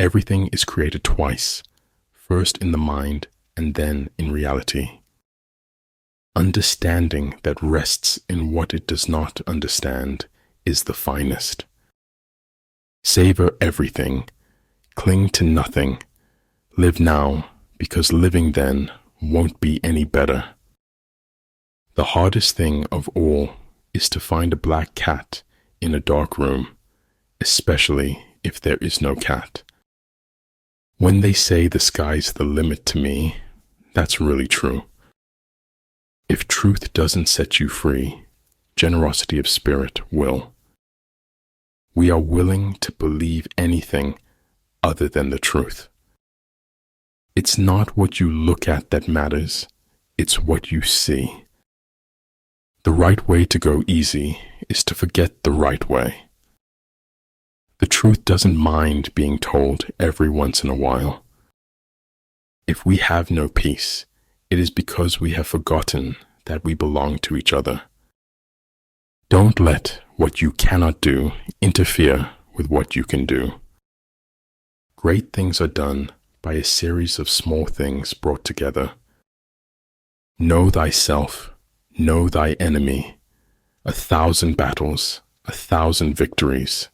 Everything is created twice, first in the mind and then in reality. Understanding that rests in what it does not understand is the finest. Savor everything, cling to nothing, live now, because living then won't be any better. The hardest thing of all is to find a black cat in a dark room, especially if there is no cat. When they say the sky's the limit to me, that's really true. If truth doesn't set you free, generosity of spirit will. We are willing to believe anything other than the truth. It's not what you look at that matters, it's what you see. The right way to go easy is to forget the right way. The truth doesn't mind being told every once in a while. If we have no peace, it is because we have forgotten that we belong to each other. Don't let what you cannot do interfere with what you can do. Great things are done by a series of small things brought together. Know thyself, know thy enemy, 1,000 battles, 1,000 victories.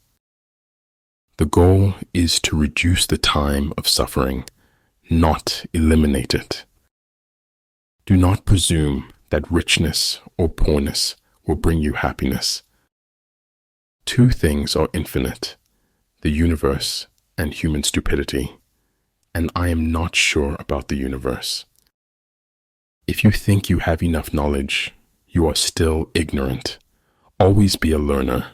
The goal is to reduce the time of suffering, not eliminate it. Do not presume that richness or poorness will bring you happiness. Two things are infinite, the universe and human stupidity, and I am not sure about the universe. If you think you have enough knowledge, you are still ignorant. Always be a learner.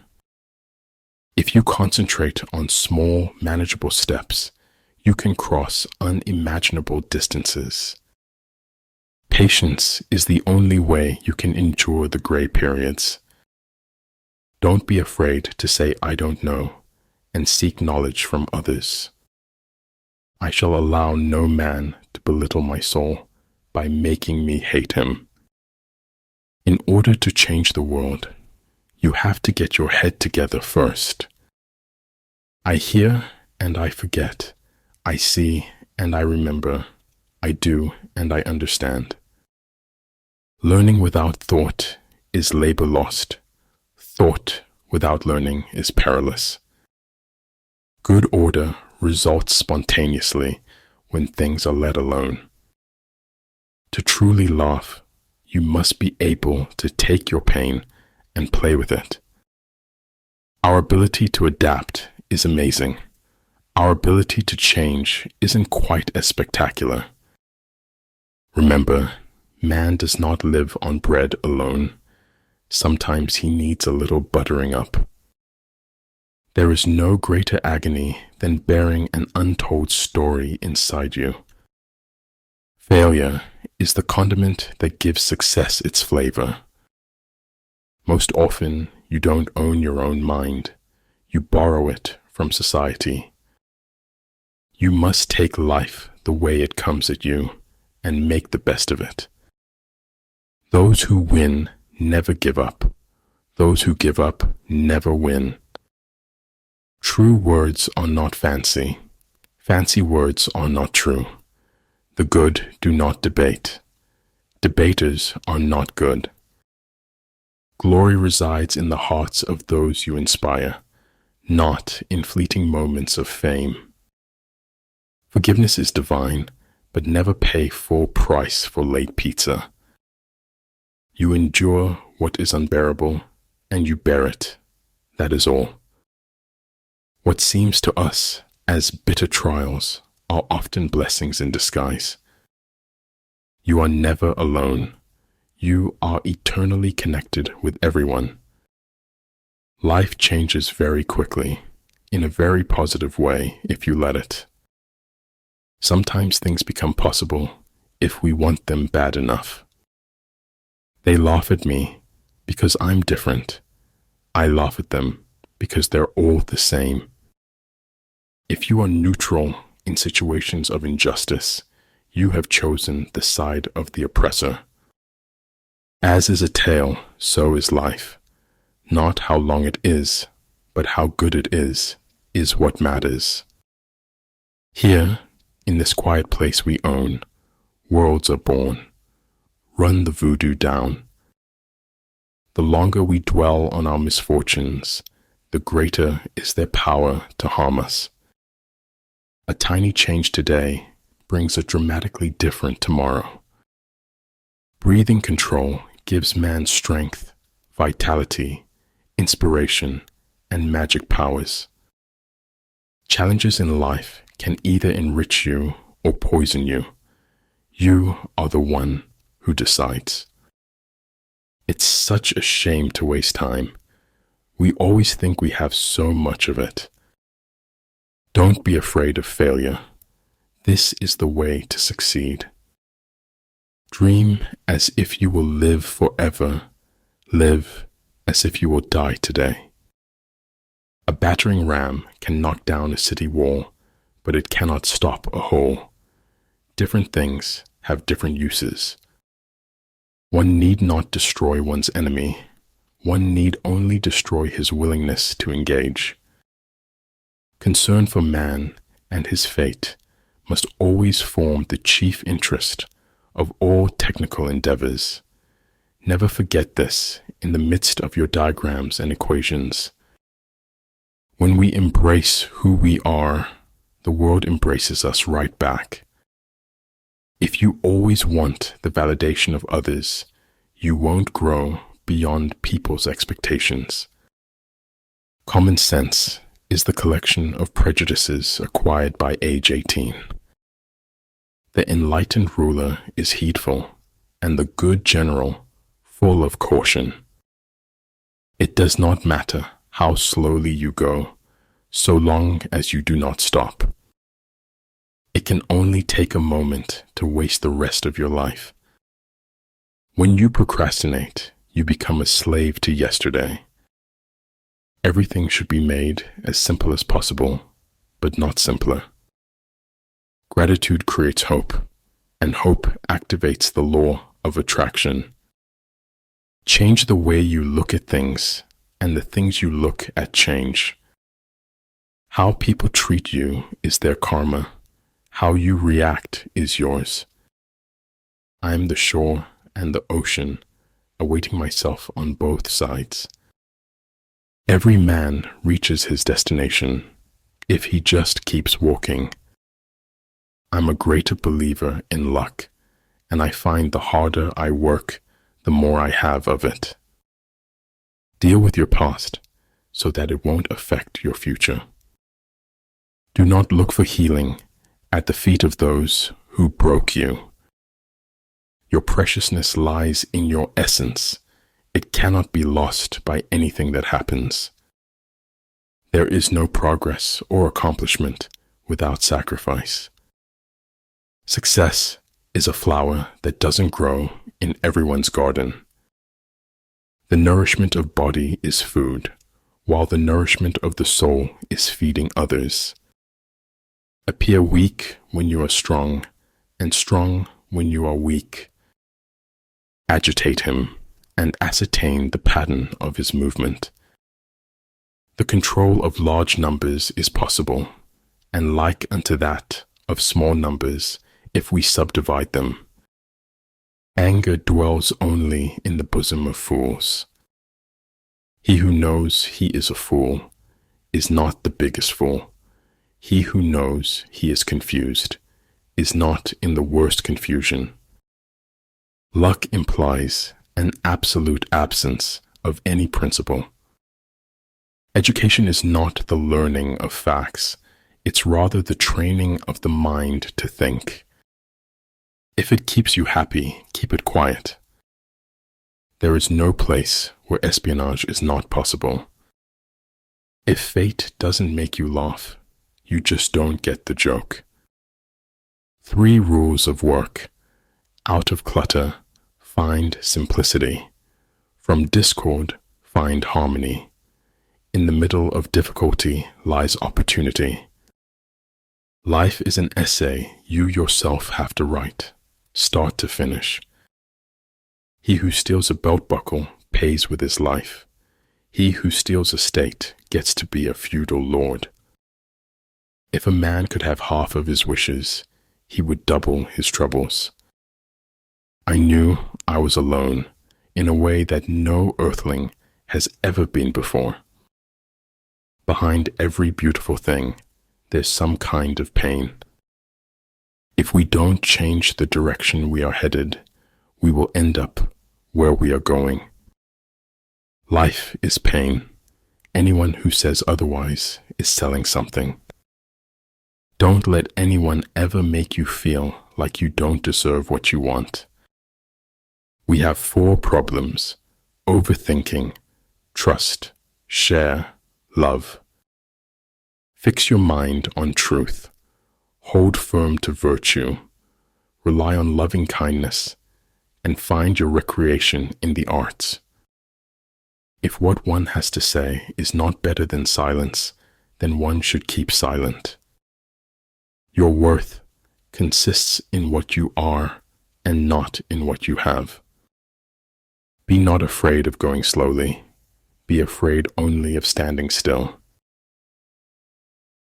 If you concentrate on small, manageable steps, you can cross unimaginable distances. Patience is the only way you can endure the gray periods. Don't be afraid to say I don't know, and seek knowledge from others. I shall allow no man to belittle my soul by making me hate him. In order to change the world, you have to get your head together first. I hear and I forget. I see and I remember. I do and I understand. Learning without thought is labor lost. Thought without learning is perilous. Good order results spontaneously when things are let alone. To truly laugh, you must be able to take your pain and play with it. Our ability to adapt is amazing. Our ability to change isn't quite as spectacular. Remember, man does not live on bread alone. Sometimes he needs a little buttering up. There is no greater agony than bearing an untold story inside you. Failure is the condiment that gives success its flavor. Most often, you don't own your own mind. You borrow it from society. You must take life the way it comes at you and make the best of it. Those who win never give up. Those who give up never win. True words are not fancy. Fancy words are not true. The good do not debate. Debaters are not good. Glory resides in the hearts of those you inspire, not in fleeting moments of fame. Forgiveness is divine, but never pay full price for late pizza. You endure what is unbearable, and you bear it. That is all. What seems to us as bitter trials are often blessings in disguise. You are never alone. You are eternally connected with everyone. Life changes very quickly, in a very positive way if you let it. Sometimes things become possible if we want them bad enough. They laugh at me because I'm different. I laugh at them because they're all the same. If you are neutral in situations of injustice, you have chosen the side of the oppressor. As is a tale, so is life. Not how long it is, but how good it is what matters. Here, in this quiet place we own, worlds are born. Run the voodoo down. The longer we dwell on our misfortunes, the greater is their power to harm us. A tiny change today brings a dramatically different tomorrow. Breathing control gives man strength, vitality, inspiration, and magic powers. Challenges in life can either enrich you or poison you. You are the one who decides. It's such a shame to waste time. We always think we have so much of it. Don't be afraid of failure. This is the way to succeed. Dream as if you will live forever. Live as if you will die today. A battering ram can knock down a city wall, but it cannot stop a hole. Different things have different uses. One need not destroy one's enemy. One need only destroy his willingness to engage. Concern for man and his fate must always form the chief interest of all technical endeavors. Never forget this in the midst of your diagrams and equations. When we embrace who we are, the world embraces us right back. If you always want the validation of others, you won't grow beyond people's expectations. Common sense is the collection of prejudices acquired by age 18. The enlightened ruler is heedful, and the good general full of caution. It does not matter how slowly you go, so long as you do not stop. It can only take a moment to waste the rest of your life. When you procrastinate, you become a slave to yesterday. Everything should be made as simple as possible, but not simpler. Gratitude creates hope, and hope activates the law of attraction. Change the way you look at things, and the things you look at change. How people treat you is their karma. How you react is yours. I am the shore and the ocean, awaiting myself on both sides. Every man reaches his destination if he just keeps walking. I'm a greater believer in luck, and I find the harder I work, the more I have of it. Deal with your past so that it won't affect your future. Do not look for healing at the feet of those who broke you. Your preciousness lies in your essence. It cannot be lost by anything that happens. There is no progress or accomplishment without sacrifice. Success is a flower that doesn't grow in everyone's garden. The nourishment of body is food, while the nourishment of the soul is feeding others. Appear weak when you are strong, and strong when you are weak. Agitate him, and ascertain the pattern of his movement. The control of large numbers is possible, and like unto that of small numbers, if we subdivide them. Anger dwells only in the bosom of fools. He who knows he is a fool is not the biggest fool. He who knows he is confused is not in the worst confusion. Luck implies an absolute absence of any principle. Education is not the learning of facts, it's rather the training of the mind to think. If it keeps you happy, keep it quiet. There is no place where espionage is not possible. If fate doesn't make you laugh, you just don't get the joke. 3 rules of work. Out of clutter, find simplicity. From discord, find harmony. In the middle of difficulty lies opportunity. Life is an essay you yourself have to write, start to finish. He who steals a belt buckle pays with his life. He who steals a state gets to be a feudal lord. If a man could have half of his wishes, he would double his troubles. I knew I was alone in a way that no earthling has ever been before. Behind every beautiful thing, there's some kind of pain. If we don't change the direction we are headed, we will end up where we are going. Life is pain. Anyone who says otherwise is selling something. Don't let anyone ever make you feel like you don't deserve what you want. We have 4 problems: overthinking, trust, share, love. Fix your mind on truth. Hold firm to virtue. Rely on loving kindness, and find your recreation in the arts. If what one has to say is not better than silence, then one should keep silent. Your worth consists in what you are and not in what you have. Be not afraid of going slowly. Be afraid only of standing still.